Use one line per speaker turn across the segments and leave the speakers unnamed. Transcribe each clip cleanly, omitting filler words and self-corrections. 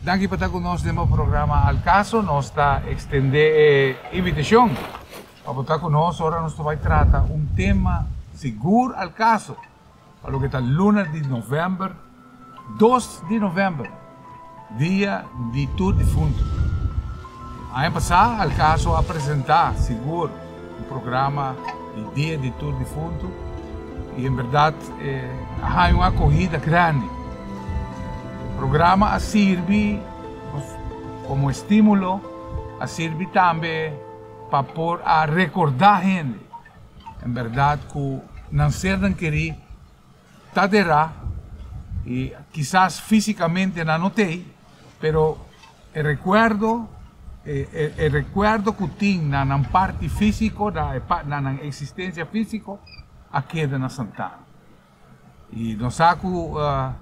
Danke por estar conosco no programa Al Caso. Nós está estender invitação para estar conosco. Agora nós vai tratar tema seguro al caso. Para o que está luna de novembro, 2 de novembro, dia de Tour de Fundo. Ano passado, Al Caso apresentar seguro programa de dia de Tour de Fundo e, em verdade, há uma corrida grande. O programa serve como estímulo, serve também para pôr a recordar a gente, em verdade, que não ser não querer, taderá, e quizás fisicamente não tem, pero el recuerdo que tem na parte física, na existência física, queda na Santana. E nós sabemos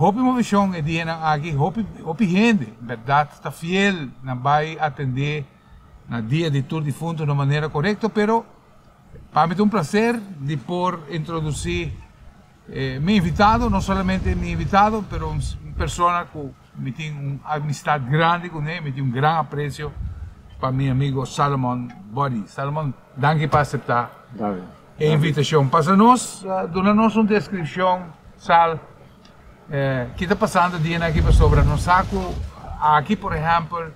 hope movição é dia aqui, hope gente, verdade, está fiel, não vai atender na dia de Tour de Fundo de maneira correta, pero para mim é prazer de por introduzir meu invitado, não somente meu invitado, mas uma pessoa que me tem uma amistade grande com ele, me tem grande apreço para meu amigo Salomon Body. Salomon, danke por aceitar a invitação. Passa-nos, dona-nos uma descrição, Sal, que está passando dia aqui para sobre nós. Aqui, por exemplo,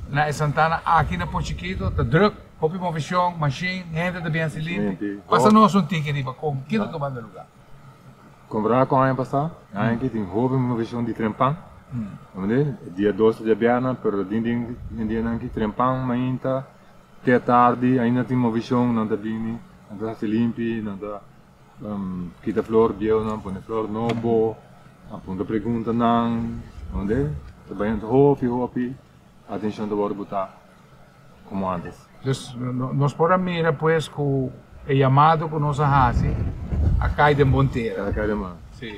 na Santana, aqui na Pochiquito, está druk, hopi movição, machine, gente de bem se limpe. Passa-nos ticket para como que está tomando lugar.
Comparar com o ano passado, aqui tem hopi movição de trempang. Dia 12 de aberto, pero dia aqui trempang, ainda até tarde, ainda tem movição, não está bem, não está se limpe, não está quita flor, biel, não põe flor novo. Aponta pergunta não, onde? Trabalhando hopi, atenção do bora botar como antes.
Nós podemos mirar pues que o chamado que nós fazemos a cai de monteira.
A cai de monteira. Sim.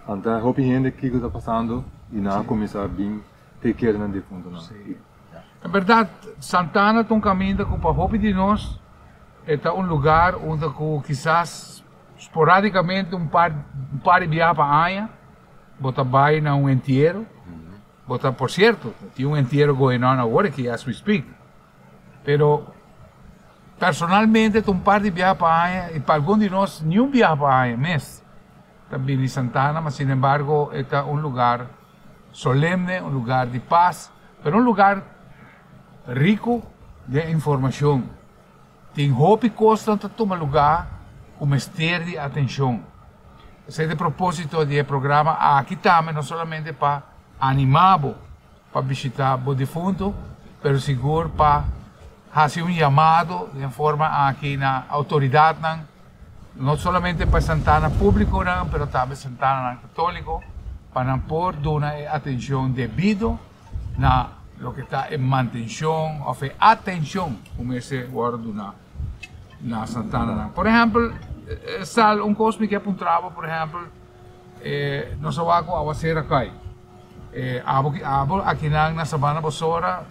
Então hopi gente que está passando e não começa a vir ter que ir na defunto não.
Na verdade, Santana tem um caminho que para hopi de nós é lugar onde quizás esporadicamente um par de viagens para a Anha, botar vai na entierro, botar por certo, tem entierro going on agora que as we speak, pero personalmente tem um par de viagens para a Anha e para alguns de nós nenhum viagem para a Anha mesmo, também em Santana, mas sin embargo é lugar solemne, lugar de paz, pero lugar rico de informação, tem hopi constante tomar lugar com mistério de atenção. Esse é o propósito do programa aqui também, não somente para animar, para visitar o defunto, mas seguro para fazer chamado de forma aqui na autoridade, não somente para Santana público, mas também Santana católico, para pôr dar atenção devida na lo que está em manutenção, ou atenção, como esse word na Santana. Por exemplo, Sal, coisa que apontava, por exemplo, nós vamos a fazer aqui. Aqui na Sabana Bosora,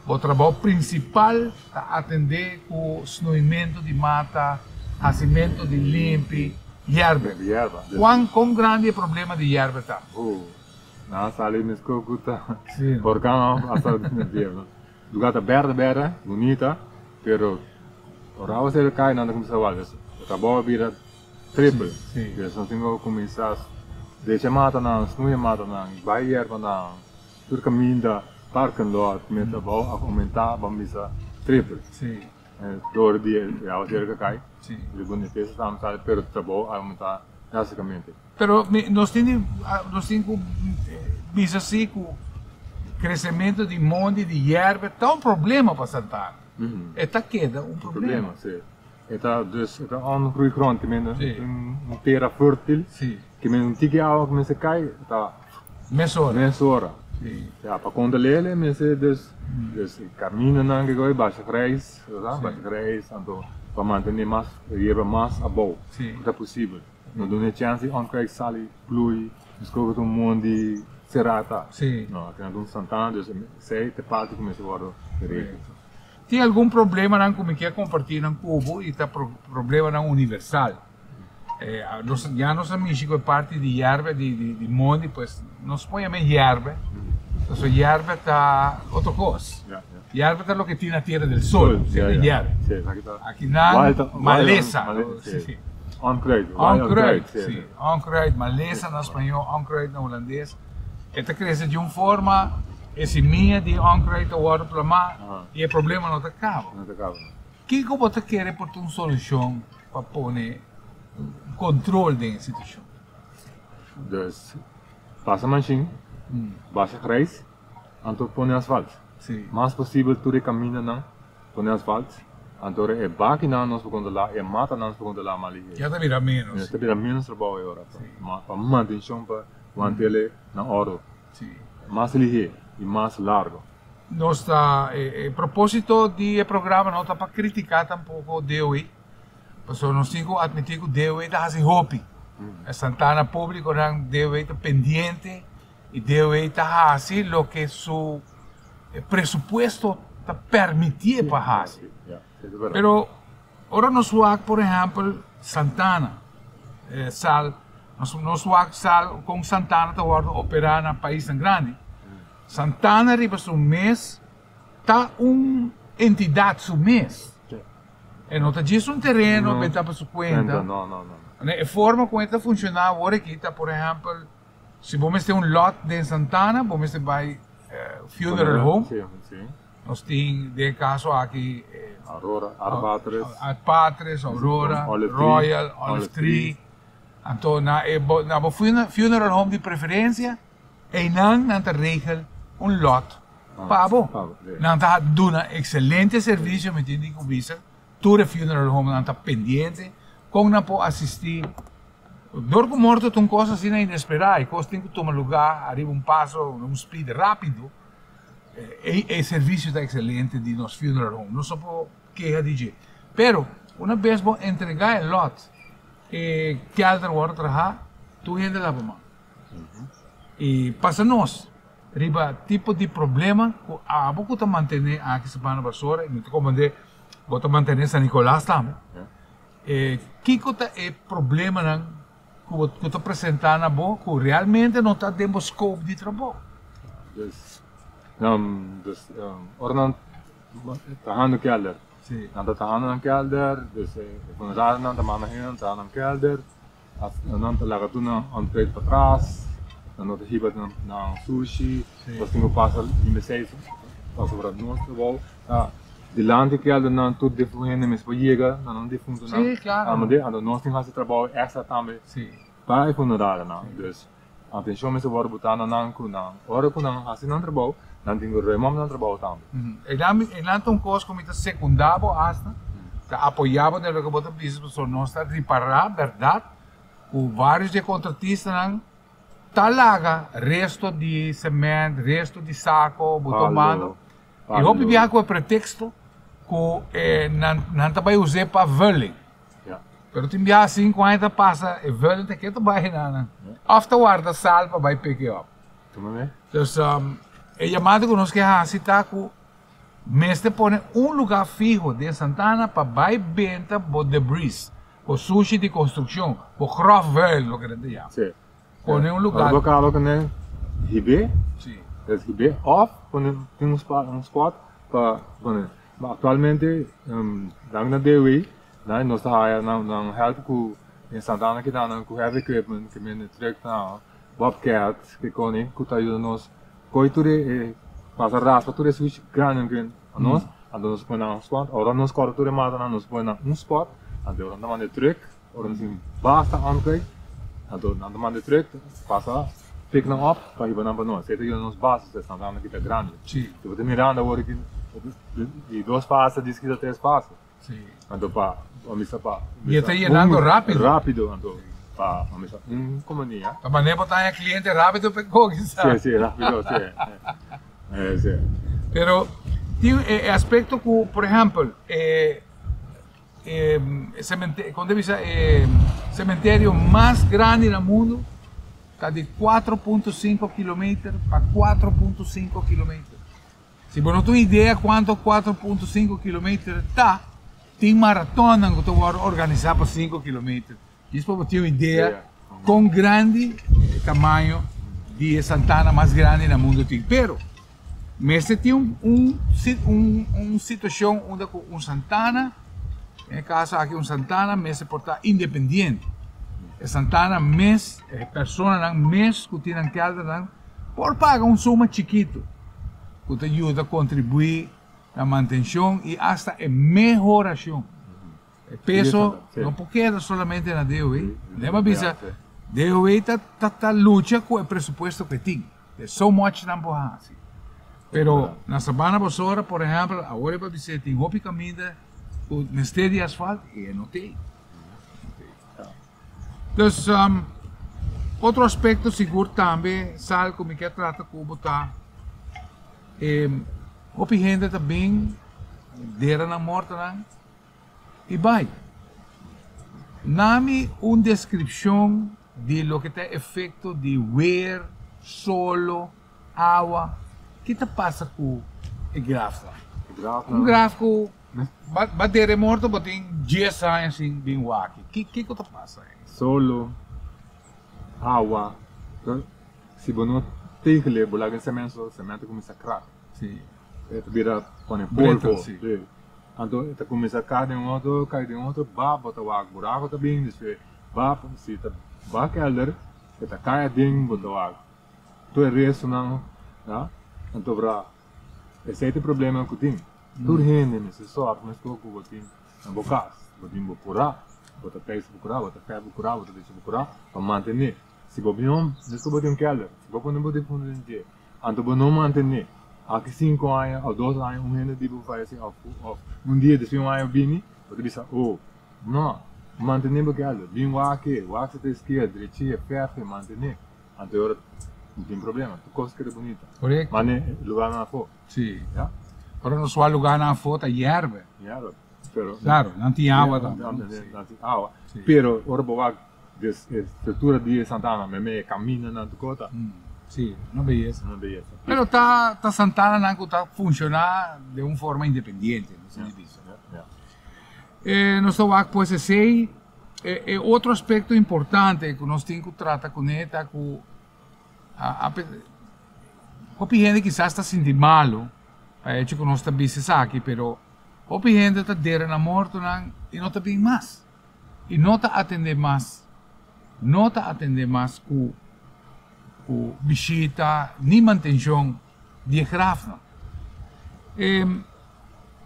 o trabalho principal é atender o esnoimento de mata, nascimento de limpe, hierba. Quão grande é o problema de hierba está?
Não, Sal, me escuta. Por cá, a sala de hierba. Lugar está verde, bonita, pero ora você cai nada como se fala. O trabalho vira triple. Então tem que começar deixa mata não, snui mata não, vai erva não, tudo caminho da parking lot, começa a aumentar, vamos dizer triple. Door dia a você que cai. Segundo isso estamos a ter o trabalho aumentar drasticamente.
Pero nós temos visto assim que o crescimento de monte de erva é um problema para Santana. Está queda um problema.
Sim. Está dus een groeigrond, een terra fértil, que men tige água que se cai, está mesora. Ja, para controlar, men se dus caminho não que goi baixa reis, então para manter mais, levar mais a boa, está possível. Não dá chance on krijg sali plui, escolhe monte serata. Não, tem algum Santana, dus sei te parte como se guarda direito.
Tem algum problema não como que compartilhar com Cubo e está problema não universal. Ya nos amigos é parte de hierba, de monte, pues nos ponemos hierba. Entonces hierba está otra cosa. Hierba está lo que tiene la tierra del sol, hierba. Aquí nada, maleza. Onkruid, sim. Onkruid, maleza no espanhol, onkruid no holandês. Esta cresce de uma forma, esse minha de onkruid o outro plama, e o problema não acaba. O que você quer por uma solução para pôr controle da situação?
Dus, passa manchinho, baixa reis, então põe asfalto. Mais possível, tu caminha não, põe asfalto. Então, é baki na nós vamos lá, é mata nós vamos lá mal.
Já está vira menos.
Já está vira menos trabalho agora. Mas para manutenção para manter na hora. Mais ligeiro e mais largo.
Nós está, a propósito do programa, não está para criticar tampouco o DOE. Porque nós temos que admitir que o DOE está fazendo hobby. A Santana Público, o DOE está pendente e o DOE está fazendo o que seu presupuesto está permitindo para fazer. Pero ahora nos vamos, por ejemplo, Santana, nos vamos com Santana para operar no país tão grande. Santana arriba um mês, está uma entidade seu mês. E não está disso um terreno, está para sua conta.
Não.
A forma como está funcionando agora aqui está, por exemplo, se você tem um lote de Santana, você vai funeral home. Nós temos, de caso aqui,
Aurora,
Arpatres, Aurora, Royal, Olive Tree. Então, na funeral home de preferência, e não regel lote para você. Não está dando excelente serviço, me entende que visa. Todo funeral home não está pendente, como não pode assistir. Dorco morto tem coisas assim inesperadas, e coisas tem que tomar lugar, arriba passo, speed rápido. O serviço está excelente de nosso funeral home, não só por queja de jeito. Pero, uma vez vou entregar o lote, que alter vai trabalhar, tu gente lá para e passa nós, riba tipo de problema, a pouco está mantendo aqui se para a vassoura, e me comandei, vou te manter San Nicolás também. Que é o problema que está apresentando a você, que realmente não está dando scope de trabalho?
Dus ornan tahan kelder. Nanta tahan kelder, dus van daar nanta mana heen tahan kelder. As nanta laga tuna on trade para trás, nanta hiba na sushi, nós temos passa imensais, passa para nós trabalho. De lande kelder não tudo de fundo mas para chegar, não de fundo não.
Sim, claro.
Mas nós temos esse trabalho extra também.
Sim.
Para funerar não, dus atenção mas agora botar na nanco na hora que não assim não trabalho. Não tenho remom não trabalho também.
E lá tem coisas como está secundável hasta, está apoiado no que você diz, porque nós está reparar, verdade, o vários de contratistas não tá laga resto de cimento, resto de saco, botomando. E eu viajar com o pretexto que não tá vai usar para velho. Pero tem viajar 50 passa e velho tem que trabalhar não. Afterward da salva vai pegar up. Então a chamada que nós queremos citar que mestre põe lugar fijo de Santana para vai venda por debris, por sushi de construção, por grafvel, o que a gente chama. Põe lugar.
O local que é ribe, ribe off, tem spot para atualmente na DOE, nós não help com em Santana que dá com heavy equipment que me direct na Bobcat que cone que tá ajudando nós coiture passa raspa tudo switch grande a nós põe na spot agora nós corretura mata na nós põe na spot então não manda truck ou não basta ankei então não manda truck passa pick na up para ir para nós então nós basta está dando aqui tá grande
sim
eu vou mirando agora que e duas passas diz que já três passas
sim
então para omissa para
e está llenando
rápido então para omissa companhia
a maneira botar cliente rápido pegou
sabe sim rápido sim
pero tem aspecto que por exemplo cemitério mais grande do mundo está de 4.5 km para 4.5 km. Se você não tem ideia quanto 4.5 km está, tem maratona que você vai organizar para 5 km. Isso para ter uma ideia com grande tamanho de Santana mais grande no mundo inteiro. Pero, mas tem uma situação onde um Santana, em caso aqui um Santana, mas se porta independente. Santana, mas pessoas mas que têm que dar por pagar um soma chiquito, que te ajuda a contribuir na manutenção e até a melhoração. O peso não pode somente na DOE. Lembra bisa, DOE está luta com o presupuesto que tem. É so much não pode fazer. Pero na Sabana Bosora, por exemplo, agora para dizer tem roupa caminha, o mestre de asfalto e não tem. Então, outro aspecto seguro também, sabe como que trata com o botar. Roupa gente também, dera na morte não. E vai. Dá-me uma descrição de lo que tem efeito de ver, solo, água. O que te passa com o gráfico? Um gráfico, bater morto, mas tem 10 anos assim, bem wacky. O que te passa aí?
Solo, água. Se você não tem que ler, você cemento começa a crack.
Sim.
Vira põe polvo. Então, está começa a cair de um outro, bota o água, buraco também, depois, se está kelder, está cai dentro do água. Então, é resto não, tá? Então, esse é o problema que tem. Tudo rende, mas só, mas que eu tenho na boca, eu tenho que curar, bota peixe curar, bota pé curar, bota deixa curar, para manter. Se você não, deixa eu ter kelder, se você não botar fundo em dia, então você não manter. Aqui 5 anos ou 2 anos, gente tipo faz assim, dia depois ano vini, você diz, não, manter porque ela, vem o aqui está esquerda, direita, ferro, manter, então não tem problema, tu coisa que é bonita.
Correto.
Mas lugar na foto.
Sim. Para não só lugar na foto, hierba. Claro, não tem água também.
Não tem água. Pero, ora boa, a estrutura de Santana, me caminha na cota.
Sim, não beleza. Mas tá Santana não está funcionar de uma forma independente, não se diz. Nós estamos pois esse é outro aspecto importante que nós temos que tratar com ele, com a gente quizás está sentindo mal, é que nós estamos aqui, pero a gente está dentro na morte e não está bem mais, e não está atendendo mais com visita, nem manutenção de grafo.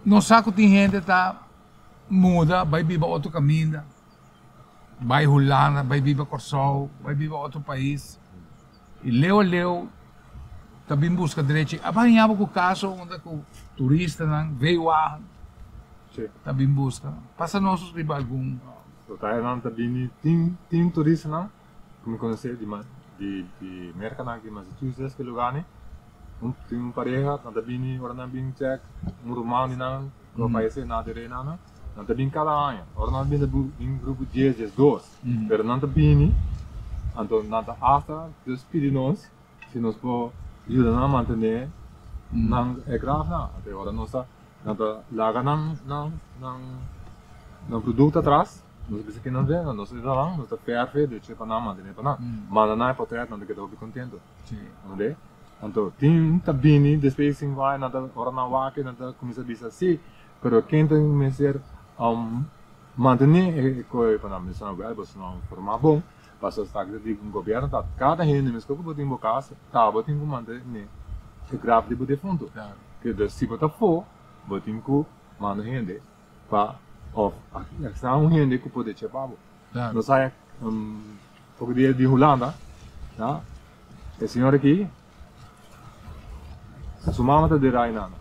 Nós sabemos que tem gente que está muda, vai viver outro caminho, vai Holanda, vai viver Corsol, vai viver outro país. E leu, também busca direito. Apanhava com o caso onde o turista veio lá, também busca. Passa nossos riba algum.
Também tem turista não, como conhecer de mercado aqui, Massachusetts, que lugar né? Tem pareja, também orang bing check, rumah não, no país na terena não, também cada ano, orang bing em grupo 10, 12, pero não também, então nada hasta despedir nós, se nós for ajudar a manter, não é grave não, até agora nós nada larga não produto atrás. Nós pensamos que não vê, nós estamos ferro, de tipo não, mas não é portrait, não é que estou contente. Não é? Então, tem também, depois sim vai, nada, ora não vai, que nada começa a dizer assim, mas quem tem que ser manter coisa para não ser bom, para não formar bom, para só estar aqui com o governo, tá cada gente mesmo que botar em boca, tá, botar em manter o grave de botar fundo, que se botar for, botar em que manda gente para está gente que pode chepar. Nós sai pouco dia de Holanda, tá? O senhor aqui, sua mãe está de Rainana.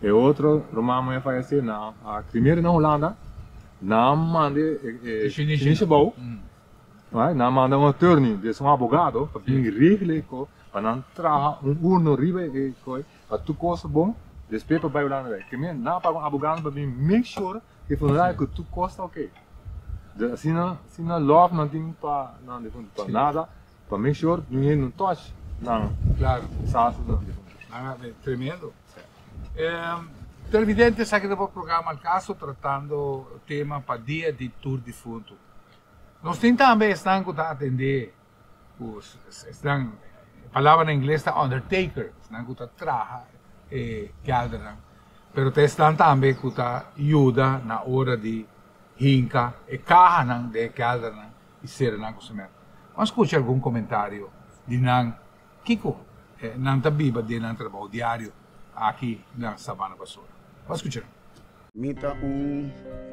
E outro, Romano ia fazer na a primeira na Holanda, não manda chinês bom, não manda um attorney, de um advogado, para vir regle, para não trazer urno riba e coi, para tu coisa bom, depois para vai Holanda. Que me não para um advogado para vir make sure que funciona que tu costa ok. Assim não love não tem para nada, para make sure não touch, não.
Claro.
Sabe não.
Tremendo. Televidentes, aqui do programa Al Caso, tratando o tema para dia de Tour Defunto. Nós temos também estão que atender os estão palavra em inglês está undertaker, estão que trabalha calderan, pero te estão também que ajuda na hora de hinca e carro de calderan e ser na cozinha. Vamos escutar algum comentário de nan Kiko, nan tabiba de nan trabalho diário aqui na Sabana Basura. Vamos escutar.
Mita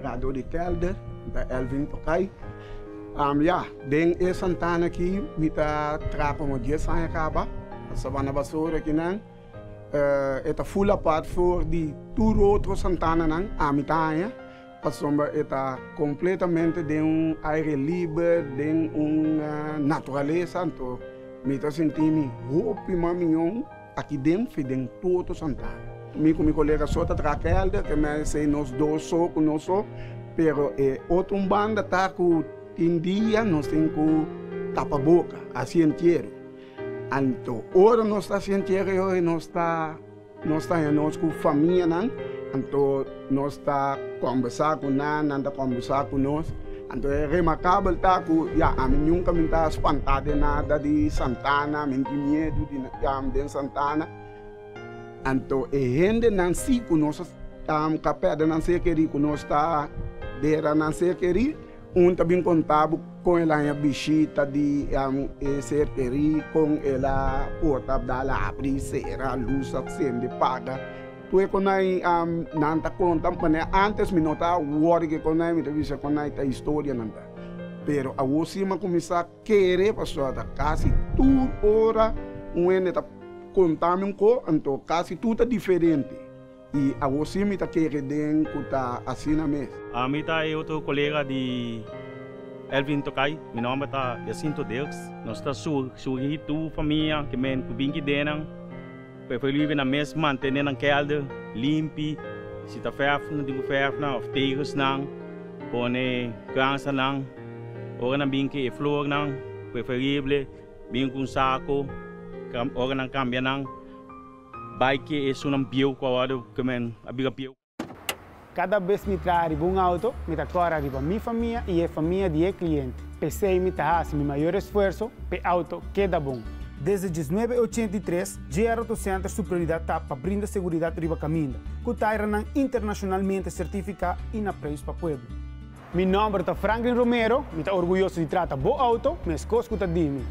radyo de kelder, da Elvin Tokay. Den e Santana aqui, mita trapa mo dia sa acaba, a Sabana Basura aqui nan. Eta full apart voor die tour outro Santana nan, a mitaia. Passomba eta completamente de aire livre, de natureza, então mita sentimi hopi maminhão aqui dentro, de todo Santana. Com meu colega só está trabalhando, que me sei nós dois só com nós só, pero outra banda tá com em dia nós temos com tapa boca, assim inteiro. Então, ora nós está assim inteiro e nós está com família não, então nós está conversar com nós, anda conversar com nós. Então é remarcável tá com a mim nunca me está espantado nada de Santana, me tem medo de Santana. Então, gente não se conosco, capé de não se querer conosco, dera não se querer, também contava com ela em bichita de ser querer, com ela porta da lá abrir, será luz, acende, paga. Tu é quando não está contando, antes me notava worry que quando me revisa quando a história não está. Pero a você começar a querer pessoa da casa, tudo hora, está contando então quase tudo é diferente. E a você me está querendo que está assim na mesa.
A mim está outro colega de Elvin Tokay, meu nome está Jacinto Deus. Nós está surgindo tua família, que men vem aqui dentro, preferiu na mesa manter na calda, limpe, se está ferro, não tem ferro, não, tegos não, põe gansa não, ora não vem que flor não, preferível, vem com saco. Ora não cambia não, bike é um pio quando que men abiga pio.
Cada vez me traz auto, me traz arriba minha família e a família de cliente. Pensei me traz meu maior esforço, para auto queda bom. Desde 1983, GR Auto Center sua prioridade para brindar segurança riba caminho, que está internacionalmente certificado e na preço para o povo. Meu nome é Franklin Romero, me está orgulhoso de tratar bom auto, me escoço que de mim.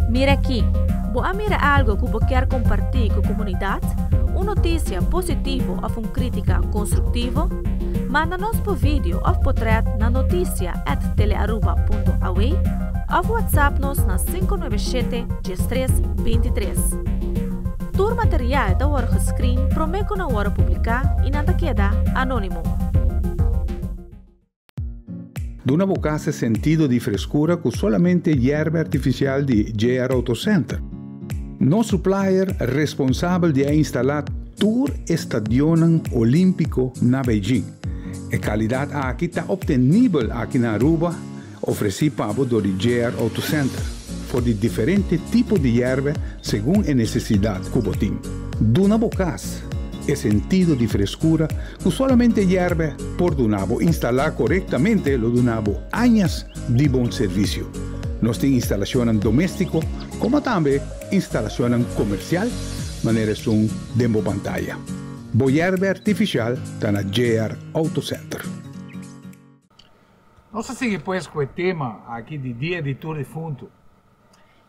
Mira aqui, boa mira algo que você quer compartilhar com a comunidade? Uma notícia positiva ou uma crítica construtiva? Manda-nos por vídeo ou portrait na noticia@telearuba.aw ou WhatsApp-nos na 597-1323. Todo o material da hora que screen promete na hora publicar e nada queda anônimo.
Duna bocasse sentido di frescura con solamente hierba artificial di GR Auto Center. No supplier responsabile di installare tour stadion olimpico na Beijing. E qualità aqui está obtenibile aqui na Aruba, oferecida do GR Auto Center, por de diferentes tipos de hierba según a necessidade cubotín. Duna bocasse e sentido de frescura que solamente hierve por Dunabo instalar correctamente lo Dunabo años de bom serviço. Nós temos instalação doméstico como também instalação comercial, maneira som demo pantalla. Bo hierve artificial está na GR Auto Center.
Nós seguimos pues com o tema aqui de dia de Tour de Fundo.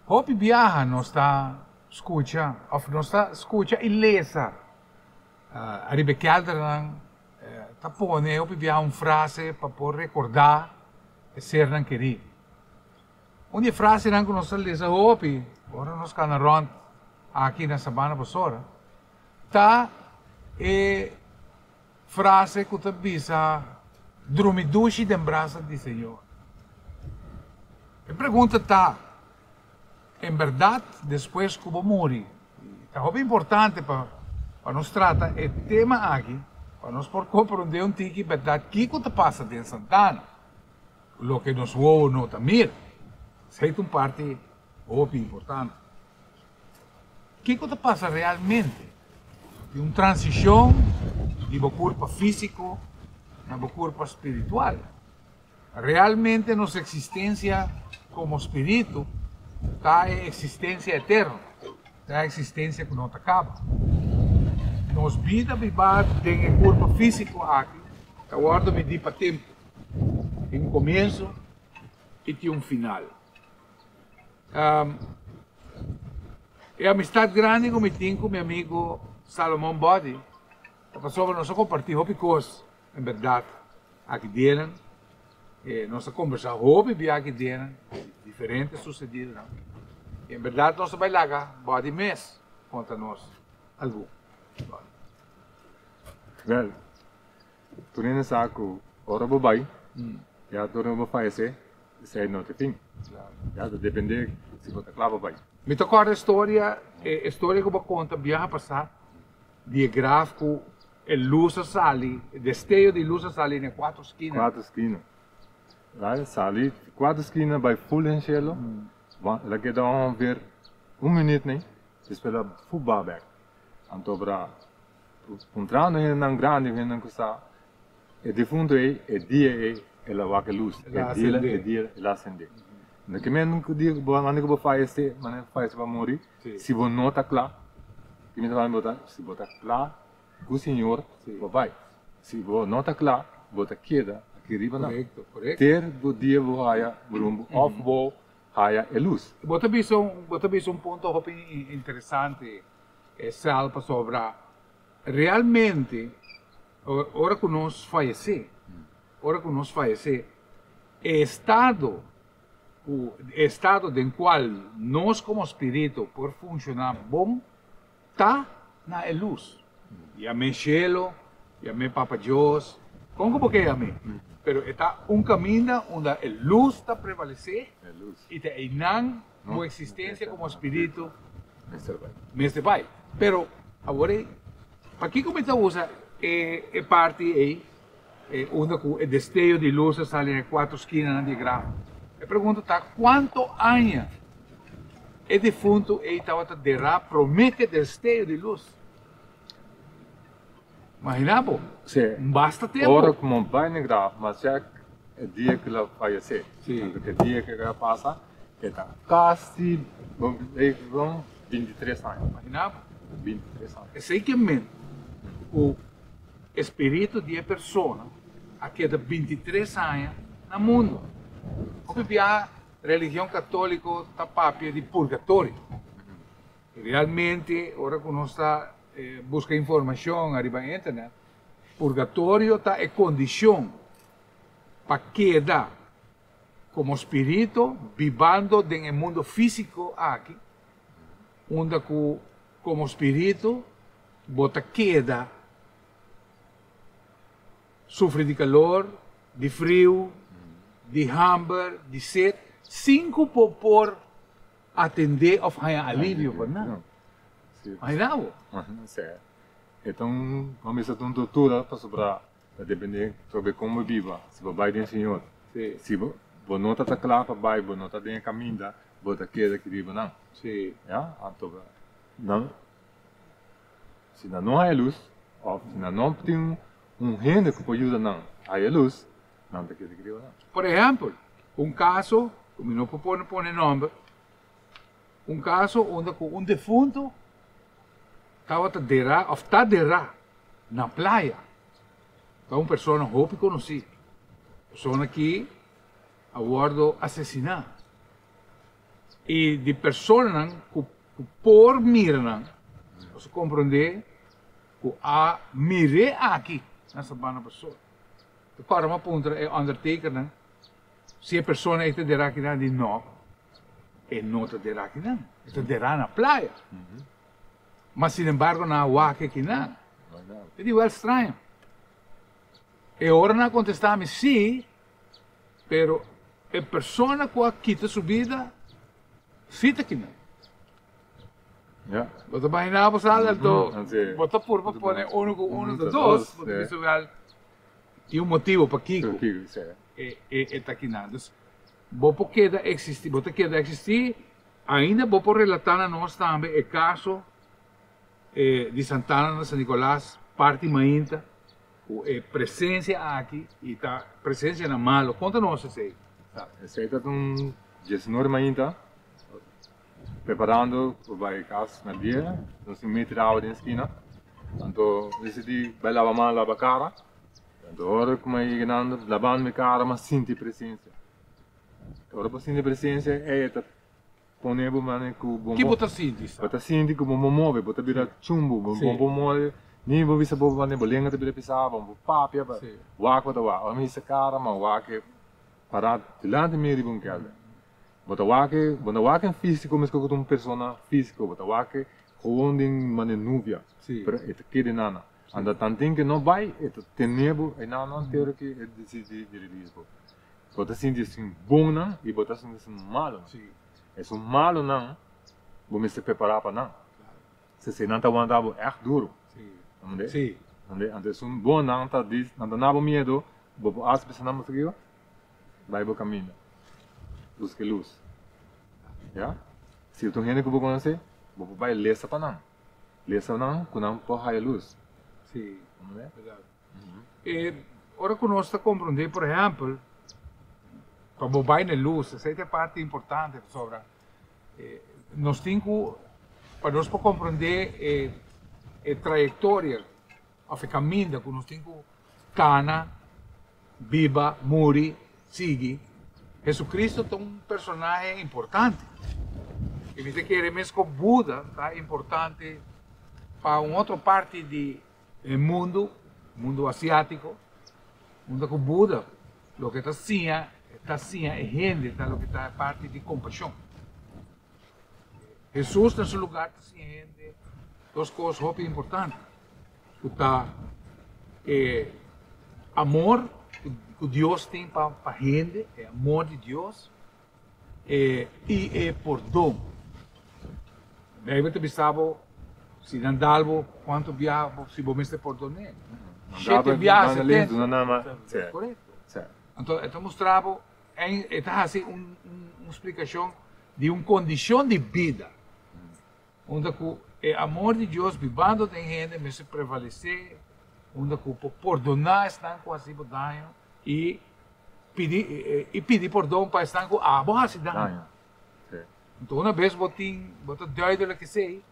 Hopi viaja nós está escuta ilesa. Arriba calderan pone o pivia uma frase para poder recordar e ser não querido. Uma frase não que nós lemos hoje, agora nós canarão aqui na Sabana Basora, tá frase que tu bisa drumidushi de braça do Senhor. A pergunta tá, em verdade, depois que eu morrer, tá muito importante para nós tratar o tema aqui, para nós por compreender um tique verdade que te passa em Santana, o que nós ouve não também, é uma parte muito importante. O que te passa realmente? De uma transição de meu corpo físico a meu corpo espiritual. Realmente nossa existência como espírito está em existência eterna, está em existência que não acaba. Nossa vida viva tem o corpo físico aqui, agora me di para tempo, tem um começo e tem um final. É amistade grande que eu tenho com meu amigo Salomão Body. Passou para nós compartilhar coisas, em verdade, aqui dentro. Nós conversamos sobre aqui dentro, diferentes sucedidos. Em verdade, nós vamos lá, Body mês, conta nós algo.
Well, tu nem sabe que ora bobai, já tu não vai fazer, isso é não te fim. Já depende se você clava bobai.
Me tocou a história que eu vou contar, viaja passar, de gráfico, luz sali, destello de luz sali em 4 esquinas.
4 esquinas. Lá sali, 4 esquinas vai full em cielo. Lá que dá ver 1 minuto nem, espera full back. Então para entrando em grande, em coisa, de fundo é dia ela vai que luz, é dia ela acende. No que men que dia quando que vou fazer, mas faz para morrer. Se você não está claro, que me vai botar, se botar claro, o senhor vai. Se você não está claro, bota queda aqui riba não.
Correto.
Ter do dia vou haya rumbo off vou haya a luz.
Bota visto um ponto interessante, Salpa sobre realmente, ora que nós falecer, o estado em qual nós como espírito por funcionar bom, está na luz. E a mim cielo, e a mim Papa Deus, como porque a mim? Pero está um caminho onde a luz está prevalecer e te inan uma existência como espírito Mr. Pai. Pero agora, para que como está usa parte aí, onde o destello de luz sai em 4 esquinas de grau. Eu pergunto, tá, quanto anos é defunto e estava derá promete destello de luz? Imagina, pô, basta tempo.
Ora como vai no grau, mas já é dia que ela vai ser. Porque o dia que ela passa, está quase 23 anos.
Imagina,
23 anos.
É que o espírito de pessoa aqui é de 23 anos no mundo. A religião católica está papia de purgatório. Realmente, agora que nós está busca informação arriba na internet, purgatório está em condição para quedar como espírito vivendo no mundo físico aqui, onde como espírito bota queda, sofre de calor, de frio, de hambre, de sede, 5 por atender ou fazer alívio para nada. Mas não.
Então, vamos fazer uma doutora para sobrar, para depender sobre como viva, se vai bem Senhor. Se você não está claro para vai, você não está bem caminho, você está queda que viva não. Então, não. Se não há luz, ou se não tem gente que pode ajudar não, há luz. Não te queda que viva não.
Por exemplo, caso, como não pone nome, caso onde defunto está na praia. Então, uma pessoa não conhecida. Pessoa que a bordo assassinar. E de pessoas que por mirar, você compreende que a mire aqui, nessa banda pessoa. O cara uma ponta é undertaker, né? Se a pessoa é terá que dar de não, é não terá que dar, é terá na praia. Mas sin embargo na água que não, é de well estranho. E ora não contestamos sim, pero a pessoa que quita sua vida, fita que não.
Ja.
Você imaginava você alto, você por pôr um dos dois, você visual e motivo para Kiko. É taquinado. Vou queda existir, vou queda existir, ainda vou relatar a nós também o caso de Santana, San Nicolás, parte mainta, presença aqui e tá presença na malo. Conta-nos isso aí.
Esse aí tá com 19 mainta. Preparando para o caso na dia, nós meter a na esquina. Então, decidi vai lavar mal lavar cara. Então, agora como é ganhando lavando minha cara, mas sinto presença. Agora para sentir presença é tá ponendo mano com bom.
Que bota sinto?
Bota sinto com bom move, bota vira chumbo, bom mole. Nem vou ver se vou fazer bolinha de pisar, bom papia, waak wat waak. Om essa cara, mas waak para delante me ribon calda. Bota waak físico, mas como uma pessoa físico, bota waak gewoon ding mane nuvia. Pero é que de nana. Anda tanto que não vai, é tenebo, é não teoria que é de risco. Bota assim assim bom não e bota assim malo. É um malo não, vamos se preparar para não. Se não tá aguentando é duro.
Sim.
Antes bom não tá diz, não dá medo, vou as pessoas não conseguiu, vai pro caminho. Busque luz. Já? Se eu tô gente que vou conhecer, vou vai lesa para não. Lesa não, com não por raio luz.
Sim. Verdade. E ora que nós está compreender, por exemplo, para bobar na luz, essa é a parte importante sobre. Nós temos para nós para compreender a trajetória, a caminho que nós temos cana, viva, muri, sigue. Jesucristo é um personagem importante. E você quer mesmo que Buda tá importante para uma outra parte do mundo asiático, onde o Buda, o que está assim é gente, está o que está parte de compaixão. Jesus nesse lugar está assim gente, duas coisas muito importantes. Está amor que Deus tem para a gente, é amor de Deus, e perdão. Daí você pensava, se não dá quanto viaja, se você perdonar. 7 viagens, 70. Correto. Então mostrava, está assim uma explicação de uma condição de vida, onde o amor de Deus vivendo em gente, mas se prevalecer, onde o perdonar está quase o dano e pedir perdão para estar com a boa cidade. Então, uma vez você duidelijk gezegd,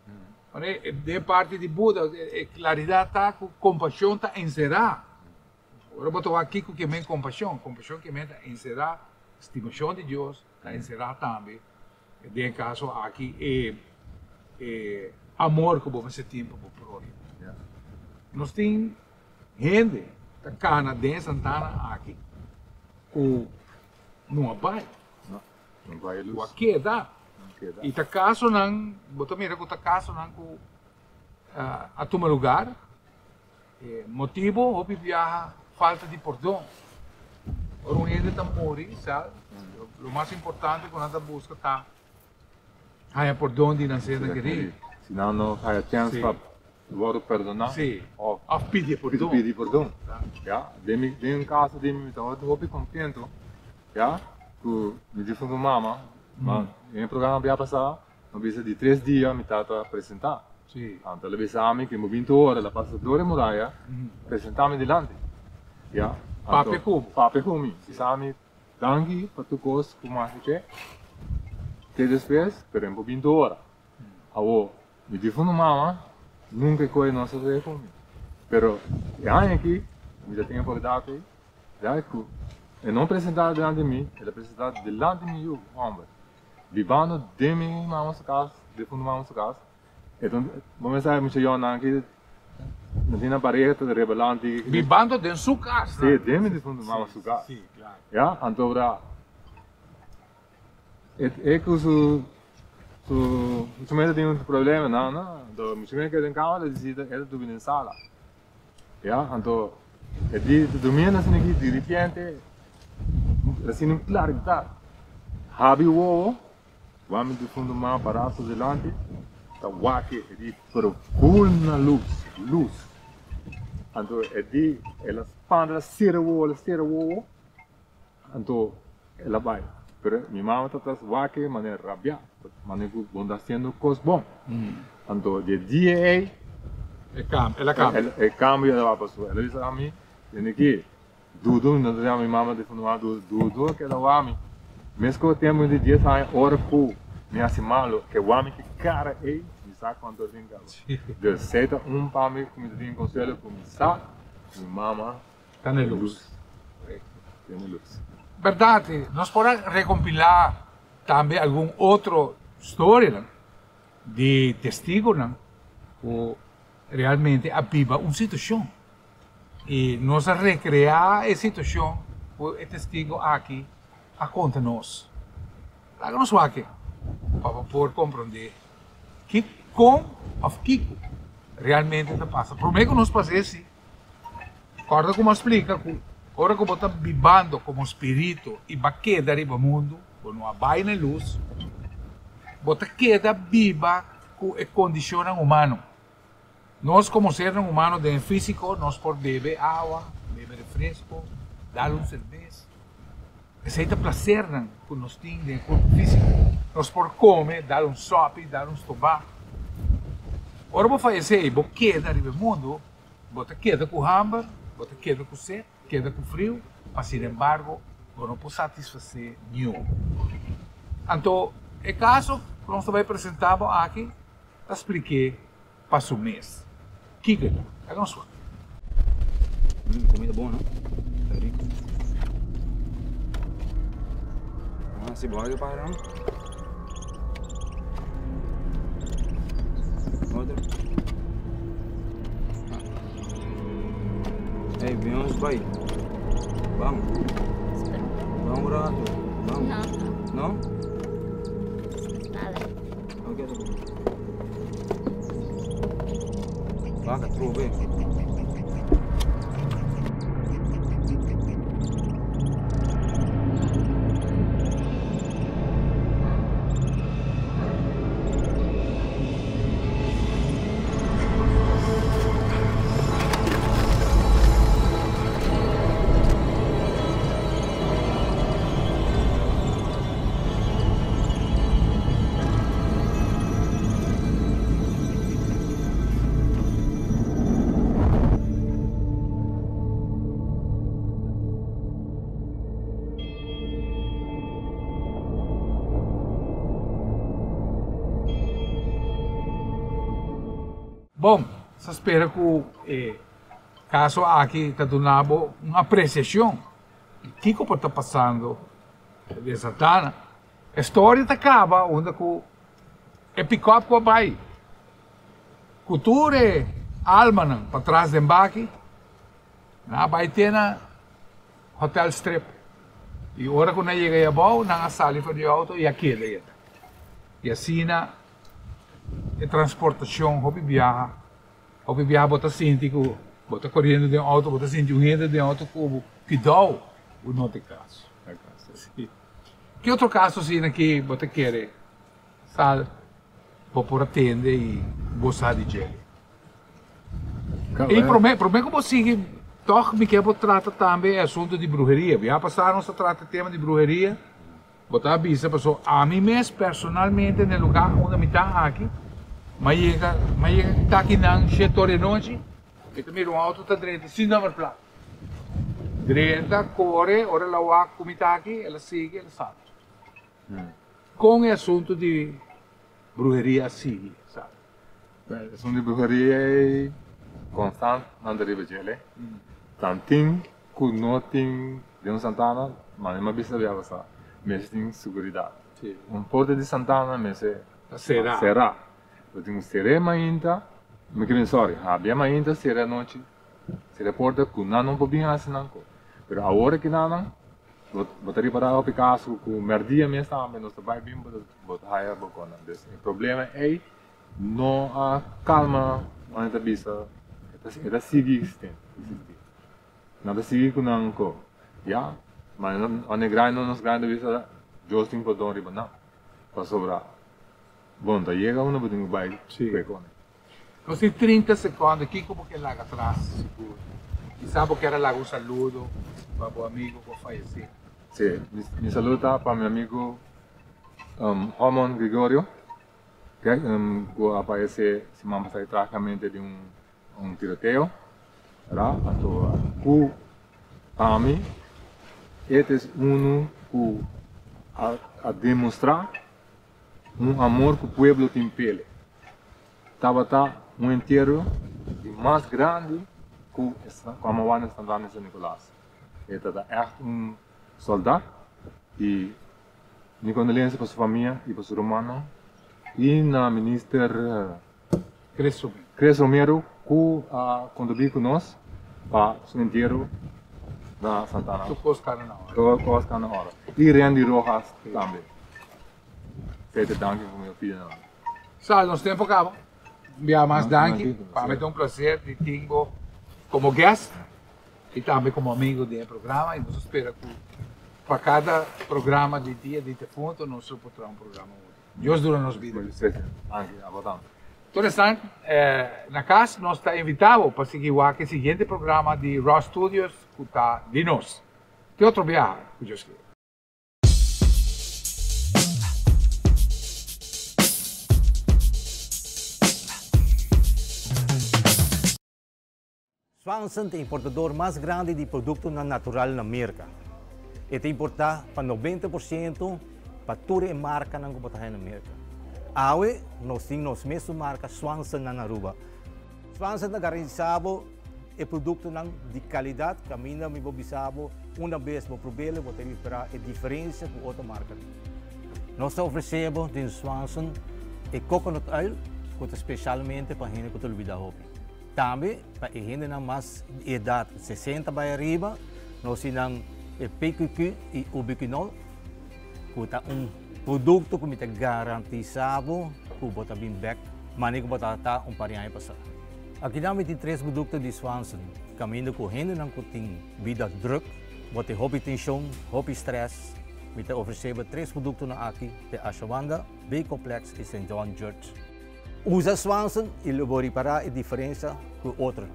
de parte de Buda, claridade está com compaixão está encerrar. Agora botou aqui com que vem compaixão que vem encerrar, estimação de Deus, está encerrar também. De caso aqui é amor que você tem para o próximo. Nós temos gente da canadense Santana aqui, que não vai.
Não vai luz.
O aqui dá. E tá caso não, botou mira que tá caso não com a tomar lugar, motivo ou viaja falta de perdão. Ora um gente tá morrer, sabe? O mais importante quando anda busca tá há perdão de não ser querido.
Senão não há chance para vou perdonar.
Sim. Ou pedir perdão.
Pedir perdão. Já, de um caso de mim então eu tô contente, já, que me disse com mama. Mas em programa para passar, não precisa de 3 dias me tata apresentar.
Sim.
Então ele disse a mim que me 20 horas, a passadora muralha, apresentar-me delante. Já.
Pape
como. Se sabe, danke para tu coisa como acha que é. Que depois, pero em 20 horas. Awo, me disse no mama, nunca coi não se vê comigo. Pero já aqui, me já tenho oportunidade aí, já que ele não apresentar delante de mim, ele apresentar delante de mim, homem. Vivendo de mim, nossa casa, de fundo nossa casa. Então, vamos sair muito eu não que não tinha pareja de rebelante.
Vivendo dentro de sua casa.
Sim, dentro de sua casa.
Sim, claro.
Ja, então ora, é que o muçulmano tem um problema, não, o muçulmano que tem calma, ele diz, ele tu vem em sala. Ja, então, é de domingo assim aqui, de repente, assim não claro que tá. Habi o vamos do fundo mais para delante, tá waque, ele procura luz. Então, é de, ela expande, ela cera o, então, ela vai. Pero minha mãe está waque, maneira rabia, maneira que está sendo coisa bom. Então, de dia
ela cambia.
É cambio da pessoa. Ela diz a mim, tem que dudu, não tem a minha mãe de fundo dudu que ela vai. Mesmo que tenha muito dia sai hora que me assimalo que o homem que cara é, me sabe quando tem cara. De certa para mim que me tem conselho que me sabe, minha mãe
está na luz.
Tem luz.
Verdade, nós podemos recompilar também algum outro história de testigo, ou realmente aviva uma situação. E nós recriar essa situação, o testigo aqui, a conta-nos. Traga-nos aqui, para poder compreender que com o que realmente está passando. Primeiro que nós passamos assim, acorda como explica, agora que você está vivendo como espírito e vai quedar no mundo, quando vai na luz, você queda viva com a condição humana. Nós, como seres humanos, de físico, nós podemos beber água, beber refresco, dar cerveja. Aceita prazer que nós temos de corpo físico. Nós podemos comer, dar sopa, dar estômago. Agora, você faz isso, você queda no mundo, você queda com hambre, você queda com sede, queda com frio, mas, sin embargo, você não pode satisfazer nenhum. Então, o caso que nós também apresentamos aqui, eu expliquei para o mês. Kika, hagamos só.
Comida boa, não? Tá rico. Ah, se bora, para não. Outra. Ei, viemos, pai. Vamos. Vamos, rato. Vamos.
No.
Não?
Nada.
Ok, tá bom. Vaca, trove.
Bom, se espera que o caso aqui está dando uma apreciação. O que está passando de Santana? A história acaba onde é pick-up que vai. Cultura, alma, para trás de embarque, vai ter na Hotel Strip. E a hora que nós chegamos a bordo, nós saímos do auto e aqui daí. E assim, a transportação, hobby viaja, bota síntico, bota correndo de auto, bota síntico de auto que dá o nosso caso. Que outro caso assim que você quer, sabe, por atender e gostar de gel. E prometo que você toque me quer tratar também assunto de bruxaria. Já passaram a tratar tema de bruxaria. Botar avisa pessoa a mim mesmo personalmente no lugar onde me está aqui. Mas está aqui na setor de noite. E também o auto está direito, sem número placa. Direita, corre, ora lá como está aqui, ela segue, ela sabe. Com o assunto de bruxaria sigue, sabe?
O assunto de bruxaria é constante na deriva de ele. Tanto que não tem de Santana, mas não precisa de passar. Mas tem segurança. Porta de Santana, mas será. Eu tenho serema ainda, me quero sorry, habia mais ainda se era noite, se reporta que não podia assim não. Pero agora que não, botaria para o Picasso com merdia mesmo também, nós vai bem botar higher bocona. O problema é não a calma, ainda bisa, era seguir existente. Nada seguir com não co, já, mas onde grande nos grande bisa, Justin podon riba não, para sobrar. Bom, tá chega uma botinha vai, pecone.
Nós temos 30 segundos aqui, como que lá atrás, seguro. E sabe que era lá um saludo para o amigo que faleceu.
Sim, me saluda para meu amigo Ramon Gregorio, que aparece semana passada tragicamente de tiroteio. Então, para mim, este é que a demonstrar amor que o povo tem pele. Estava inteiro e mais grande que a Mawana Santana São Nicolás. Ele é soldado e minha condolência para sua família e para sua irmã e na ministra Cres Romero que contribuiu conosco para o inteiro da Santana. Tudo na hora. E Randy Rojas também. Feito dank voor meu filho.
Sabe, nosso tempo acaba. Enviar mais dank. Para mim é prazer de ter como guest e também como amigo do programa. E nós esperamos que para cada programa de dia de defunto, nós suportamos um programa. Deus dura nos vidas. Então, na casa, nós estamos invitados para seguir o seguinte programa de Raw Studios, que está de nós. Tem outro viagem, que Deus quer.
Swanson é o importador mais grande de produtos natural na América. Ele importa para 90% para toda a marca que está na América. Hoje, nós temos a mesma marca Swanson na Aruba. Swanson é garantido o produto de qualidade, que a minha me observa uma vez para provar, vou ter que esperar a diferença com outra marca. Nós oferecemos em Swanson o coconut oil, que é especialmente para a gente que está olvidando. Também, para a gente com mais idade, 60 para arriba, nós temos o PQQ e o biquinol, que é produto que é garantizado que você bem back, mas que você está parinha passar. Aqui nós temos 3 produtos de Swanson, caminho com a gente que tem vida druk, você hobby tensão, hobby stress, nós oferecemos 3 produtos aqui, de Ashwanda, B-Complex e St. John Church. Usa Swanson e ele vai reparar a diferença com outro.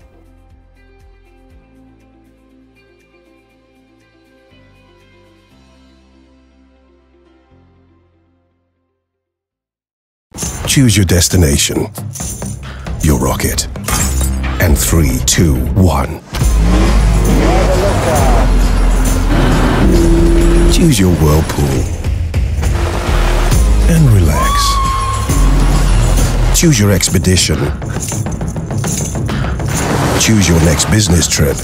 Choose your destination, your rocket, and 3, 2, 1. Choose your whirlpool and relax. Choose your expedition. Choose your next business trip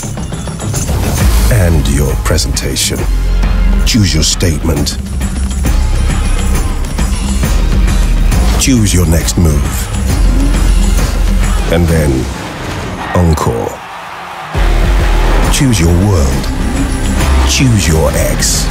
and your presentation. Choose your statement. Choose your next move. And then, encore. Choose your world. Choose your ex.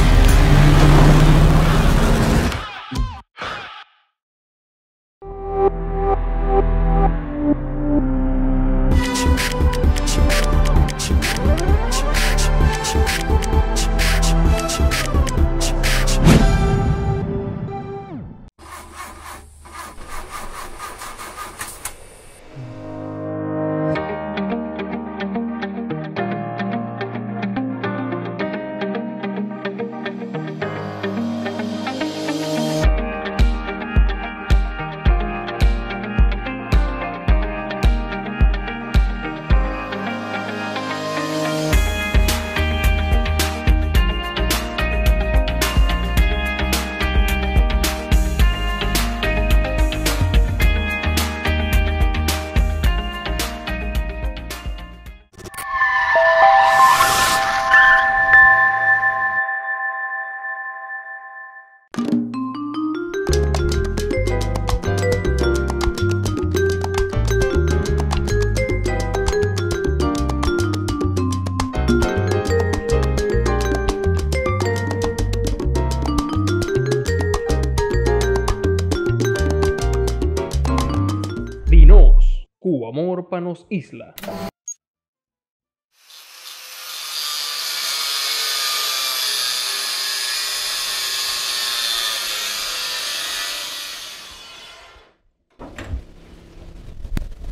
amor para nos isla.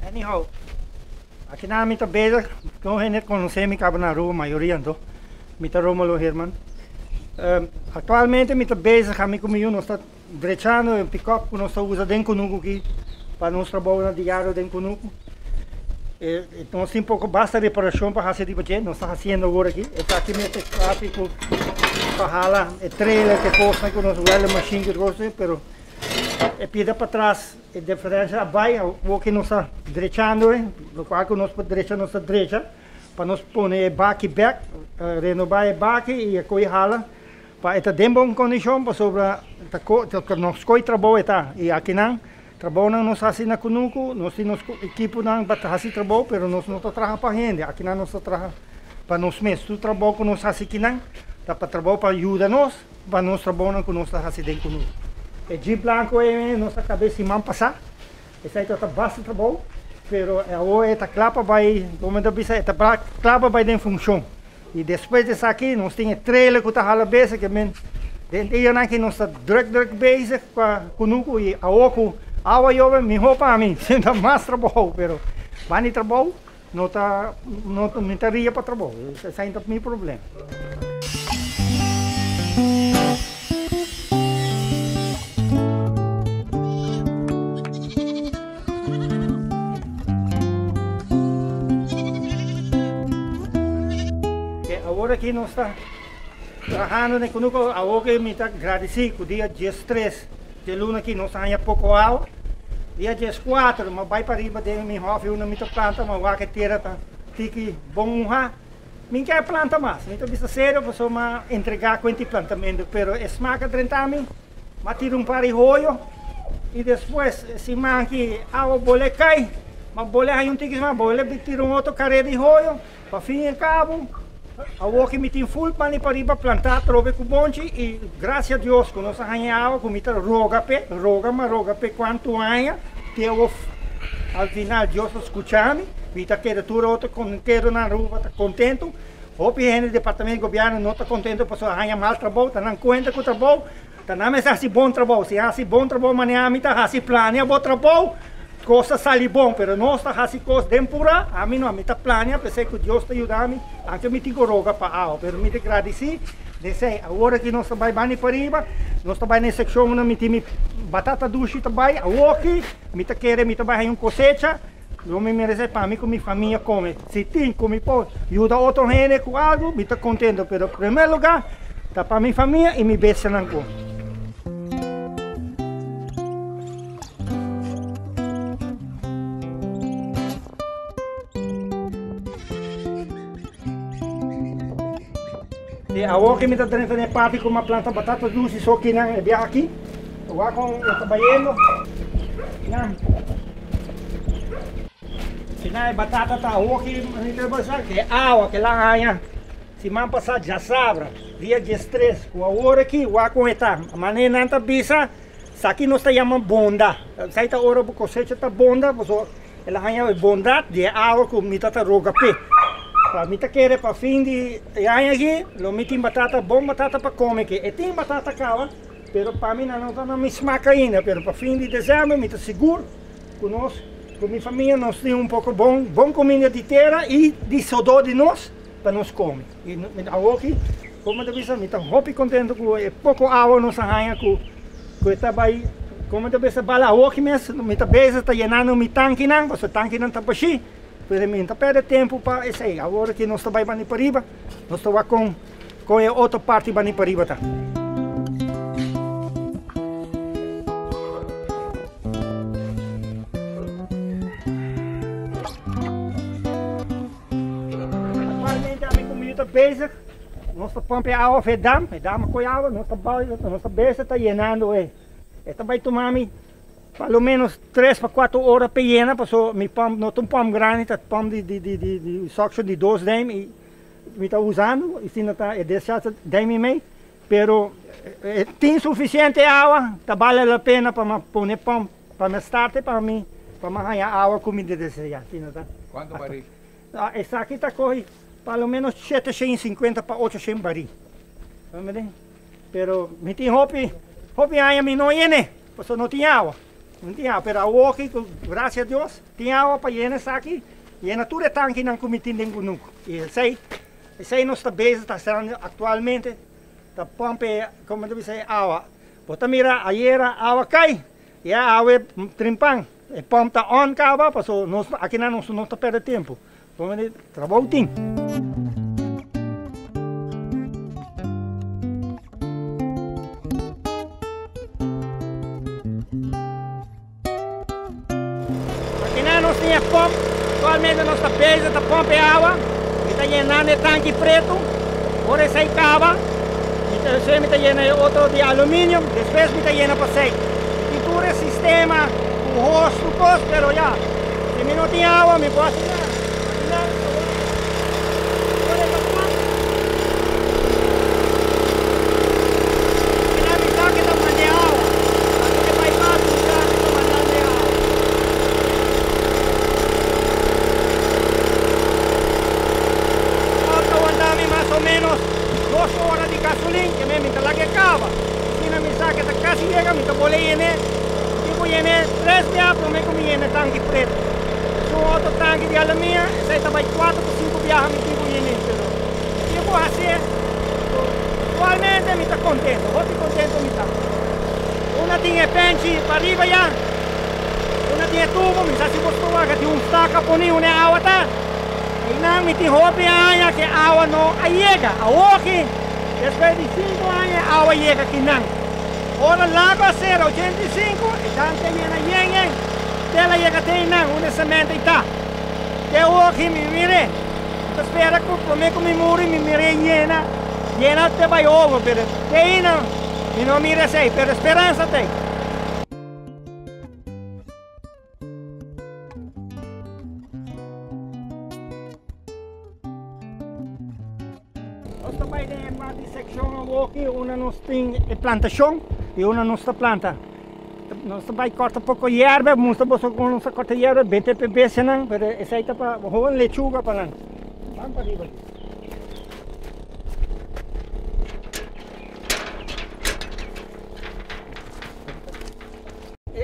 Anyhow, aqui na minha bezig, kung hindi conocemos ka na rua maioria do, mita Romulo Herman. Atualmente mita bezig kami comigo nós está drechando um pick-up que nós está usa dentro conosco aqui para nós trabalhar no diário dentro conosco. Nós tem pouco basta reparação para fazer tipo de nós está fazendo agora aqui. Está aqui mete tráfico para ralar, trailer que posta que nós usa a machine que gosta, pero pida para trás. A diferença vai o que nós está drechando, o qual que nós podemos nossa drecha para nós pôr back, renovar o back e a coisa rala para estar em boa condição para sobre nós coi trabalho e aqui não trabalho não nós assim na conosco nós temos equipe não para fazer trabalho, pero nós não trabalhamos para gente aqui não nós trabalhamos para nós mesmos tu trabalho que nós assim aqui não dá para trabalhar para ajudar nós para nós trabalhar com nós assim dentro conosco. O Jeep Blanco é nossa cabeça em mão passar. Esse aí está bastante trabalho, pero agora esta clapa vai, como eu disse, esta clapa vai em função. E depois dessa aqui, nós temos trailer que está rala besa, que men, dentro aqui nós está drug base conosco e a oco, água jovem, me roupa a mim, senta mais trabalho, pero vai trabalho, não está, não estaria para trabalho. Esse aí é o meu problema. Agora que nós estamos trabalhando conosco, agora me está agradecido, dia 13 de luna aqui nós temos pouco água, dia 14, mas vai para riba de minha hofa, eu não me planta, mas vai que tira tá, fique bom me quer planta mais, me está sério, posso entregar quanto plantamento, pero esmaca 30 mil, mas tira par de rolho e depois se manque água bolha cai, mas bolha aí tique mais bolha, tira outro carreira de rolho, para fim e cabo. A que me tem full para riba plantar, trove com bonde e graças a Deus que nós arranhamos, que me tá roga pé quanto anha, que eu ao final Deus escutando, me tá querendo tudo outro quero na rua, tá contente, o PN departamento governo não tá contente porque arranha mal trabalho, tá não conta com o trabalho, tá não é assim bom trabalho, se assim bom trabalho manhã me tá assim planeia bom trabalho. Coisa sali bom, pero nós está fazendo coisa tempura, a mim não, me está planeando, pensei que Deus está ajudando, anche me tenho roga para água, pero me agradeci, disse, agora que nós vai bem para riba, nós vai na secção onde me tem batata doce também, aqui, me está querendo, me vai uma cosecha, eu me merece para mim que minha família come, se tem, come pode, ajuda outro gente com algo, me está contente, pero em primeiro lugar, está para minha família e me beijo não come. Agora que me está trazendo parte com uma planta batata doce, só que não é aqui. Agora com o trabalhando. Se não é batata, tá aqui, que é água, que lá ganha. Se man passar já sabe, dia de estresse, com a hora aqui, agora com esta. A maneira não está bisa, isso aqui nós está chamando bonda. Se a hora para cosecha está bonda, ela ganha bondade de água que me está roga pé. Para mim querer para fim de ano aqui, lo me tem batata bom batata para comer aqui. E tem batata cava, pero para mim não me esmaca ainda, pero para fim de dezembro me está seguro conosco, com minha família nós temos pouco bom comida de terra e de sodor de nós para nós comer. E aqui, como eu disse, me está muito contente com pouco água nós arranha com está vai, como eu disse, bala aqui mesmo, me está bem está llenando meu tanque não, porque o tanque não está baixo. Não perde tempo para isso aí. Agora que nós estamos bem para riba, nós estamos com a outra parte bem para riba. Atualmente, a minha comunidade basic, nós estamos pondo água para dam com água, nossa base está llenando. Está vai tomar pelo menos 3 para 4 horas pequena, porque mi pump não tem pump grande, tá pump de suction de 2 dm e me está usando, e sim tá é 10 dm meio, pero tem suficiente água, tá vale a pena para me pôr pump, para me startar, para mim para manhã água comida desse já, tá?
Quanto baril?
Essa aqui está corre pelo menos 750 para 800 baril. Pero me tem hopi ainda me não iene, porque não tinha água. Não tinha água, pero aqui, graças a Deus, tem água para llenar essa aqui. Llena tudo tanque não comitim den gunuco. E sei não está bem, está sendo atualmente, está pompe, como deve ser, água. Bota mira, ayer a água cai, e a água trimpang. E pompe está on cava, porque aqui não está perdendo tempo. Vamos trabalhar o time. Nós tinha pompa, atualmente nós está pesa, está pompa água, está llenando de tanque preto, agora sai cava, está llenando outro de alumínio, depois está llenando para azeite. E todo o sistema, o rosto, coisa, pero já, se não tem água, me posso tirar. Una tinha pente para arriba já, una tinha tubo, mas se você que tem staca poni uma água tá, e não me tem roupa ainda que a água não chega, a aqui, depois de 5 anos a água chega aqui não. Ora lago a ser 85, e tanto ainda ela chega até não, uma semente tá. Que eu aqui me mire, então espera que eu me muri, me mire llena te vai ovo, pero que aí não. E não mira sei, pero esperança tem. Nós também temos uma dissecção aqui, uma nós tem plantação e uma nossa planta. Nós também corta pouco erva, muita boa com nossa corta erva, BTPB senão, pero essa aí tá para roer lechuga para lá. Vamos para ali.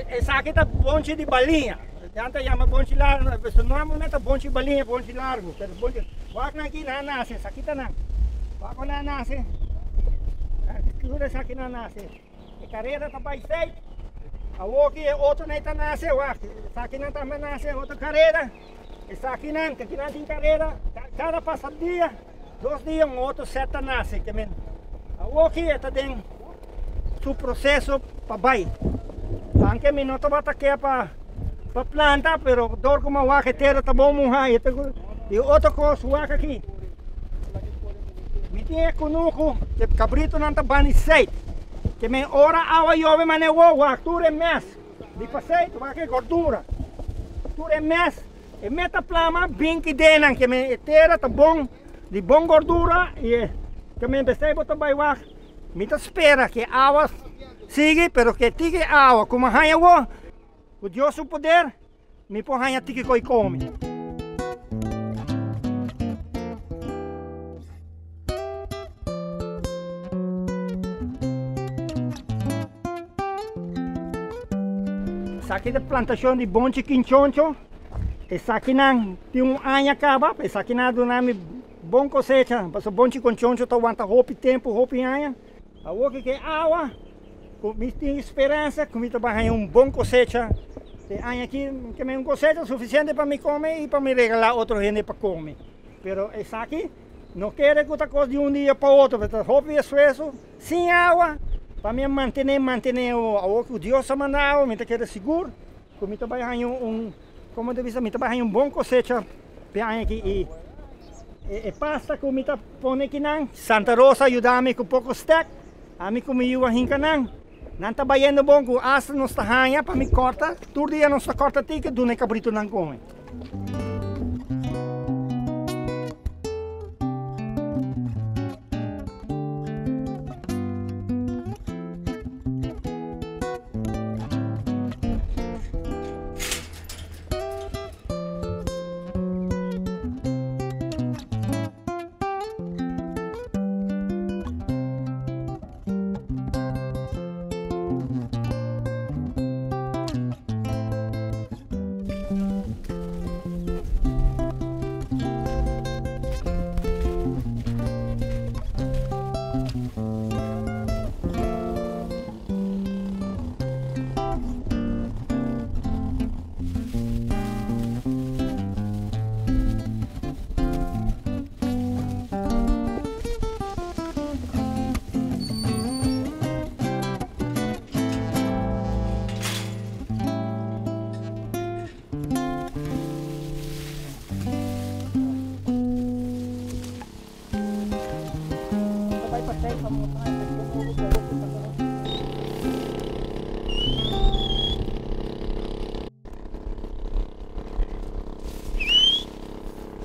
Essa aqui está bonde de balinha. Janta chama bonde largo, normalmente bonde de balinha, bonde largo. Pero bonde, wag aqui não nasce, essa aqui tá não. Wag não nasce. Tudo essa aqui não nasce. E carreira tá bem feita. A aqui é outro não tá nasce, wag. Essa aqui não também nasce, outra carreira. Essa aqui não tem carreira. Cada passado dia, 2 dias, outro seta nasce. A aqui está dentro do processo para baixo. Anche mi noto bata que para planta, pero dor como waca terra tá bom morrer. E outra coisa waca aqui. Me tinha conuco que cabrito não tá bani seite. Que me ora água chove mas não waca tudo é mês. De passeio waca gordura. Tudo é mês. E meta plama bem que denan que me terra tá bom, de bom gordura e que me empecei botar vai waca. Me tá espera que água sigue, pero que tique água, como arranha o Deus o poder, me põe arranha tique que come. Essa aqui é plantação de bonde quinchoncho, essa aqui não tem anha acaba, essa aqui não do nome bom cosecha, mas o bonde quinchoncho tá aguenta roupa tempo, roupa anha, a outra que é água. Me tem esperança que me trabalhar bom cosecha. Tem aqui que me cosecha suficiente para me comer e para me regalar outro gente para comer. Pero essa aqui não quero outra coisa de dia para outro, porque roupa e esforço sem água para me manter o Deus se mandou, me quero seguro, que me trabalhar como deve ser, me trabalhar bom cosecha para aqui e pasta que me põe aqui não. Santa Rosa ajuda-me com pouco stack, a mim comigo a hinca não. Não está baiando bom que a asa não está ranha para me corta, todo dia não está corta tique, do nem cabrito não come.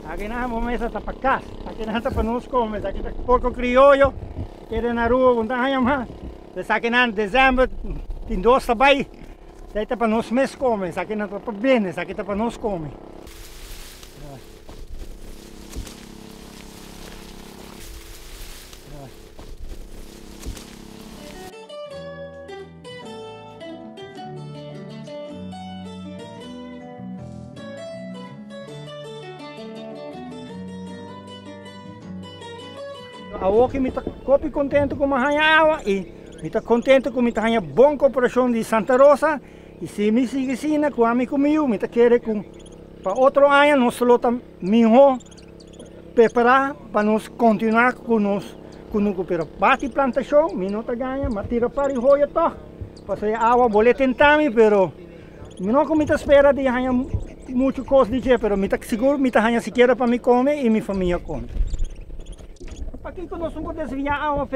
Aqui na mesa tá para casa, aqui na tá para nós comer, aqui tá porco criollo, que é na rua, onde a gente mas aqui na dezembro, tem 2 também, daí tá para nós mesmos comer, aqui na tá para bem, aqui tá para nós comer. Aqui me está contente com a água e me está contente com a boa cooperação de Santa Rosa e se me sigue assim, com a minha comigo, me está querendo com para outro ano nós só estamos melhor preparar para nós continuar com nós pero bate plantação, me não está ganha, mas tira para o roio to, para a água vou tentar me pero me não como me espera de ganhar muito coisa de dia, pero me está seguro me está ganhar sequer para me comer e minha família come. Aqui que nós não podemos desviar a água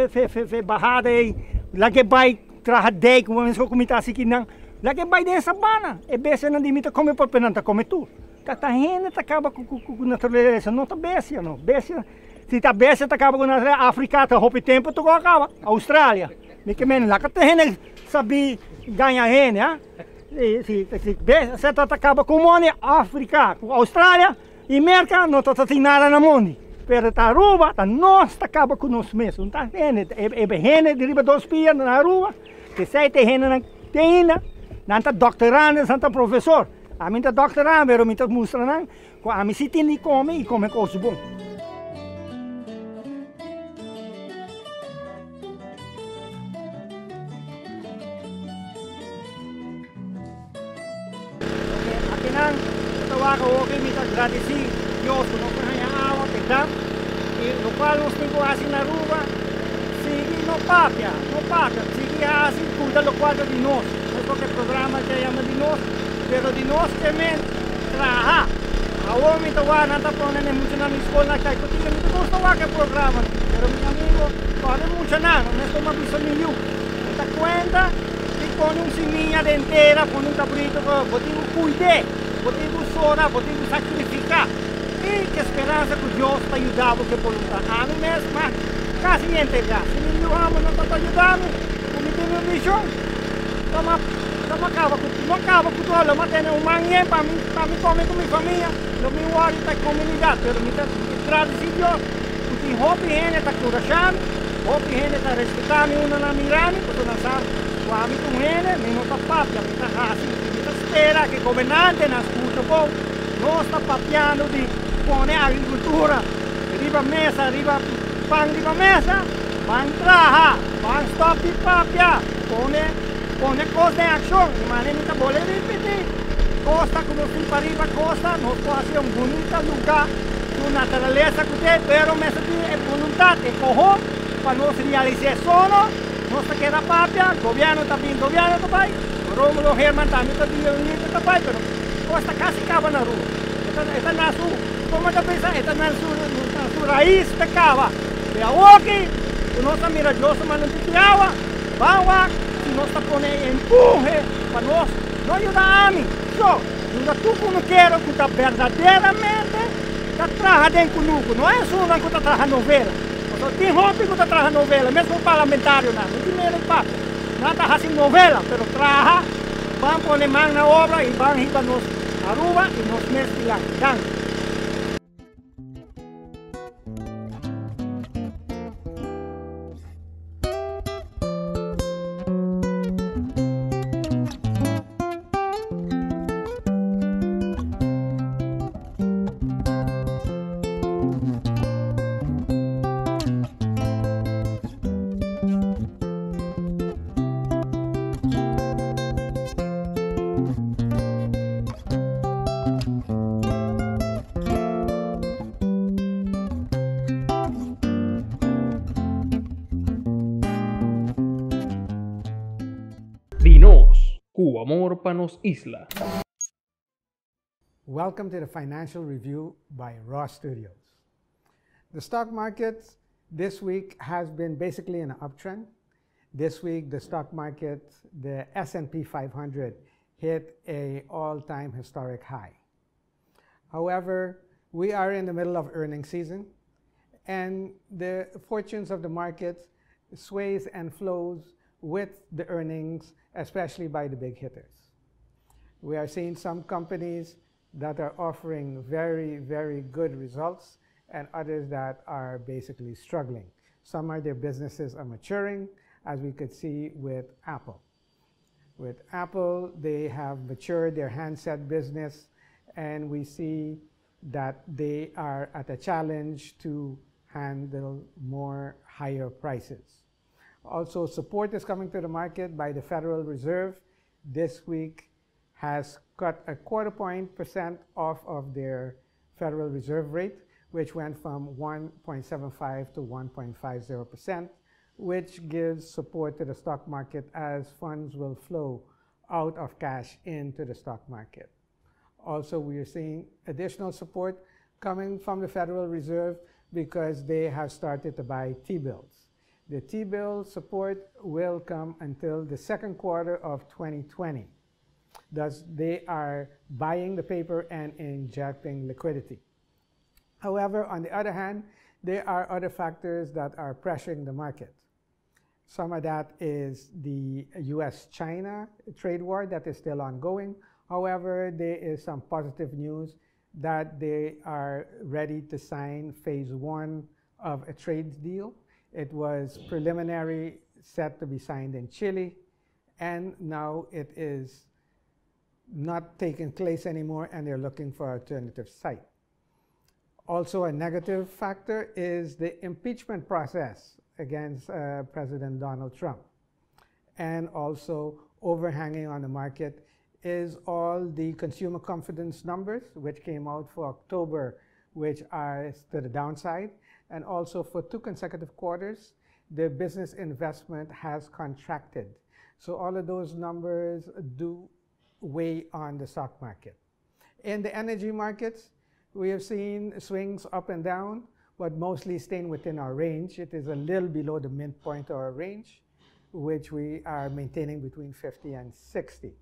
barrada aí, lá que vai trazer dei, como nós comentamos aqui não, lá que vai dessa sabana, e besta não dimita comer por penanta come tu, tá renda tá acaba com a natureza, não tá besta não, besta se tá besta tá acaba com a natureza, África tá roupa tempo tu acaba, Austrália, me que menos lá que tá renda sabe ganhar renda, se besta tá acaba com o mundo, África, Austrália e América não tá tem nada na mundo. Pero tá rua, tá nós tá acaba com nós mesmos, não tá renda, é renda de riba 2 pias na rua, que sai tem renda na tenda, não tá doutorando, não tá professor, a mim tá doutorando, pero me tá mostrando, a mim se tem de comer e come coisa bom. Aqui não, eu acho que me tá agradecido, Deus, que não tem água, e no qual nós temos assim na rua, sigue no papia, sigue assim, cuida do quadro de nós, não é qualquer programa que chama de nós, pero de nós também trabalhar. A homem está lá, não está falando muito na minha escola, que eu tinha muito gosto daquele programa, pero meu amigo, fala muito não estou avisando nenhum, não está conta, e põe seminha inteira, põe cabrito, vou ter que cuidar, vou ter que chorar, vou ter que sacrificar. E que esperança que Deus está ajudando que voluntário. A mim mesmo, mas quase integra. Se me ajudamos, não está ajudando, como tem uma visão, não acaba com tudo, mas tem um manhã para mim comer com minha família, não me olho da comunidade, mas me agradecido Deus, porque roupa e gente está curando, roupa e gente está respeitando uma na mirada, porque nós sabemos, o homem com gente, não está papia, não está assim, não espera que o governante nos escute bom, não está papiando de pone agricultura, arriba mesa, arriba pan, arriba mesa, van trabajar, van stop de papia, pone costa en acción, de manera que vuelve a repetir, costa como si para arriba costa, nos puede hacer un bonito lugar, su naturaleza que usted, pero me es voluntad, es cojo, para nos realizar solo, no se queda papia, gobierno también, Rómulo Herman también está bien, pero costa casi acaba en la rua, esta es su como está pensando, esta na sua raiz da cava. E aqui, o nosso maravilhoso manantial de água, vamos, se nós está pondo empurre para nós, não ajuda a mim. Só, ajuda tu como quero, que está verdadeiramente, está trabalhando conosco. Não é só que está trabalhando novela. Só tem roupa que está trabalhando novela, mesmo o parlamentário não tem medo de papo. Não está fazendo novela, mas trabalha, vamos pôr mão na obra e vamos ir para nós a rua e nós mesmos lá.
Dinos, cu amor pa nos isla.
Welcome to the Financial Review by Raw Studios. The stock market this week has been basically in an uptrend. This week, the stock market, the S&P 500 hit an all-time historic high. However, We are in the middle of earnings season, and the fortunes of the markets sways and flows with the earnings, especially by the big hitters. We are seeing some companies that are offering very, very good results and others that are basically struggling. Some of their businesses are maturing, as we could see with Apple. With Apple, they have matured their handset business, and we see that they are at a challenge to handle more higher prices. Also, support is coming to the market by the Federal Reserve. This week has cut a 0.25% off of their Federal Reserve rate, which went from 1.75 to 1.50%, which gives support to the stock market as funds will flow out of cash into the stock market. Also, we are seeing additional support coming from the Federal Reserve because they have started to buy T-bills. The T-bill support will come until the second quarter of 2020. Thus, they are buying the paper and injecting liquidity. However, on the other hand, there are other factors that are pressuring the market. Some of that is the US-China trade war that is still ongoing. However, there is some positive news that they are ready to sign phase 1 of a trade deal. It was preliminary set to be signed in Chile, and now it is not taking place anymore, and they're looking for an alternative site. Also, a negative factor is the impeachment process against President Donald Trump. And also overhanging on the market is all the consumer confidence numbers, which came out for October, which are to the downside. And also for 2 consecutive quarters, the business investment has contracted. So all of those numbers do weigh on the stock market. In the energy markets, we have seen swings up and down, but mostly staying within our range. It is a little below the midpoint of our range, which we are maintaining between 50 and 60.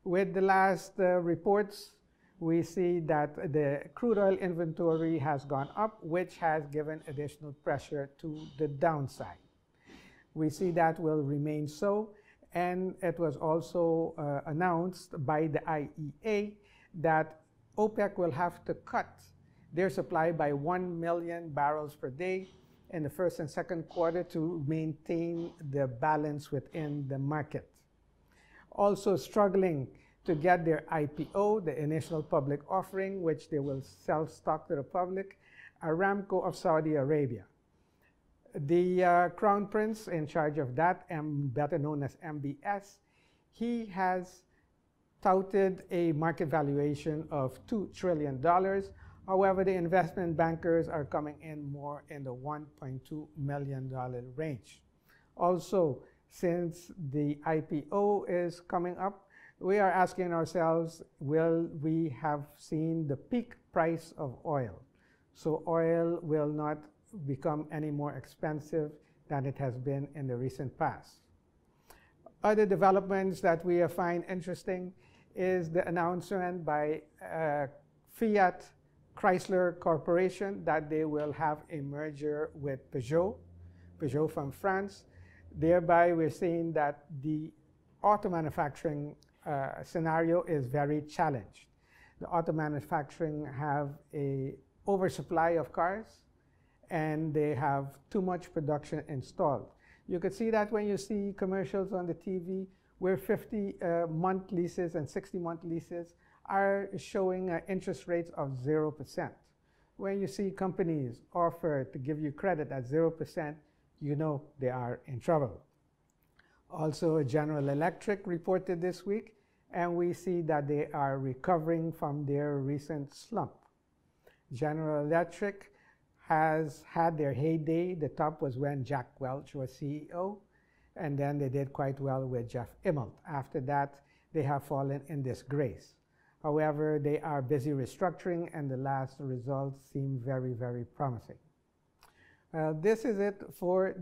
With the last reports, we see that the crude oil inventory has gone up, which has given additional pressure to the downside. We see that will remain so, and it was also announced by the IEA that OPEC will have to cut their supply by 1 million barrels per day in the first and second quarter to maintain the balance within the market. Also struggling to get their IPO, the initial public offering, which they will sell stock to the public, Aramco of Saudi Arabia. The Crown Prince in charge of that, better known as MBS, he has touted a market valuation of $2 trillion. However, the investment bankers are coming in more in the $1.2 million range. Also, since the IPO is coming up, we are asking ourselves, will we have seen the peak price of oil? So oil will not become any more expensive than it has been in the recent past. Other developments that we find interesting is the announcement by Fiat Chrysler Corporation that they will have a merger with Peugeot from France. Thereby, we're seeing that the auto manufacturing scenario is very challenged. The auto manufacturing have a oversupply of cars, and they have too much production installed. You could see that when you see commercials on the TV where 50-month leases and 60-month leases are showing interest rates of 0%. When you see companies offer to give you credit at 0%, you know they are in trouble. Also, General Electric reported this week, and we see that they are recovering from their recent slump. General Electric has had their heyday. The top was when Jack Welch was CEO, and then they did quite well with Jeff Immelt. After that, they have fallen in disgrace. However, they are busy restructuring, and the last results seem very, very promising. This is it for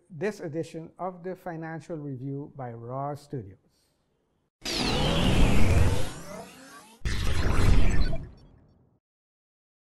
this edition of the Financial Review by Raw Studios.